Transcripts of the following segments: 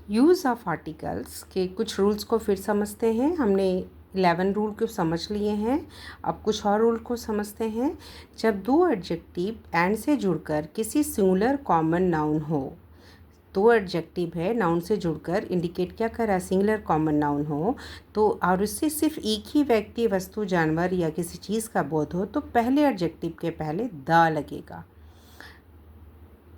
Use of articles के कुछ rules को फिर समझते हैं। हमने 11 रूल को समझ लिए हैं, अब कुछ और रूल को समझते हैं। जब दो एडजेक्टिव एंड से जुड़कर किसी सिंगुलर कॉमन नाउन हो, दो एडजेक्टिव है नाउन से जुड़कर इंडिकेट क्या कर रहा है, सिंगुलर कॉमन नाउन हो, तो और उससे सिर्फ एक ही व्यक्ति, वस्तु, जानवर या किसी चीज़ का बोध हो, तो पहले एडजेक्टिव के पहले द लगेगा।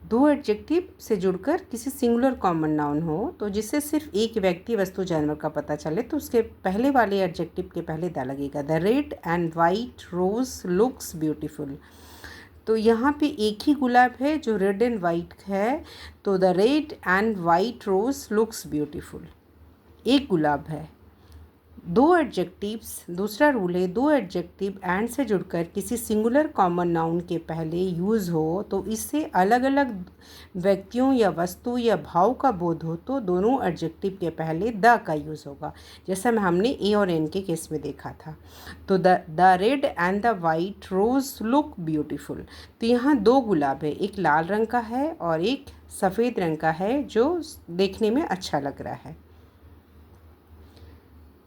दो एडजेक्टिव से जुड़कर किसी सिंगुलर कॉमन नाउन हो, तो जिससे सिर्फ एक व्यक्ति, वस्तु, जानवर का पता चले, तो उसके पहले वाले एडजेक्टिव के पहले द लगेगा। The red and white rose looks beautiful. तो यहाँ पे एक ही गुलाब है जो रेड एंड वाइट है, तो the red and white rose looks beautiful, एक गुलाब है। दो एडजेक्टिव्स, दूसरा रूल है, दो एडजेक्टिव एंड से जुड़कर किसी सिंगुलर कॉमन नाउन के पहले यूज़ हो, तो इससे अलग अलग व्यक्तियों या वस्तु या भाव का बोध हो, तो दोनों एडजेक्टिव के पहले द का यूज़ होगा, जैसा हमने ए और एन के केस में देखा था। तो the red and the white rose look beautiful. तो यहाँ दो गुलाब है, एक लाल रंग का है और एक सफ़ेद रंग का है, जो देखने में अच्छा लग रहा है।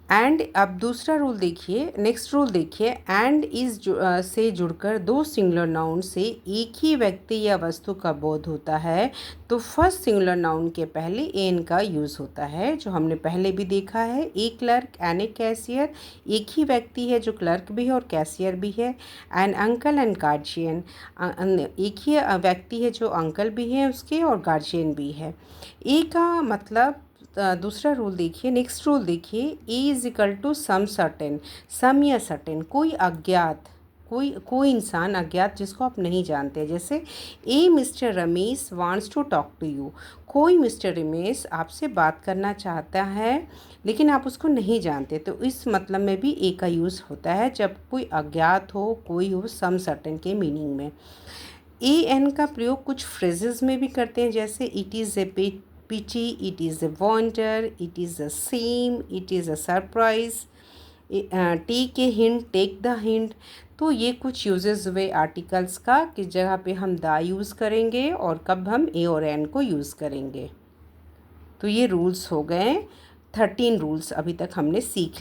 एंड अब दूसरा रूल देखिए, नेक्स्ट रूल देखिए, एंड इज से जुड़कर दो सिंगुलर नाउन से एक ही व्यक्ति या वस्तु का बोध होता है, तो फर्स्ट सिंगुलर नाउन के पहले एन का यूज़ होता है, जो हमने पहले भी देखा है। ए क्लर्क एंड ए कैशियर, एक ही व्यक्ति है जो क्लर्क भी है और कैशियर भी है। एंड अंकल एंड गार्जियन, एक ही व्यक्ति है जो अंकल भी है उसके और गार्जियन भी है। ए का मतलब, दूसरा रूल देखिए, नेक्स्ट रूल देखिए, A is equal to some certain, some या सर्टेन, कोई अज्ञात, कोई इंसान अज्ञात जिसको आप नहीं जानते। जैसे a mister Ramesh wants to talk to you, कोई मिस्टर रमेश आपसे बात करना चाहता है लेकिन आप उसको नहीं जानते, तो इस मतलब में भी ए का यूज़ होता है जब कोई अज्ञात हो, कोई हो, सम सर्टेन के मीनिंग में। ए एन का प्रयोग कुछ फ्रेजेस में भी करते हैं, जैसे it is a pity, it is a wonder, it is a shame, it is a surprise, take a hint, take the hint। तो ये कुछ यूजेस हुए आर्टिकल्स का, किस जगह पे हम द यूज़ करेंगे और कब हम ए और एन को यूज़ करेंगे। तो ये रूल्स हो गए, 13 रूल्स अभी तक हमने सीख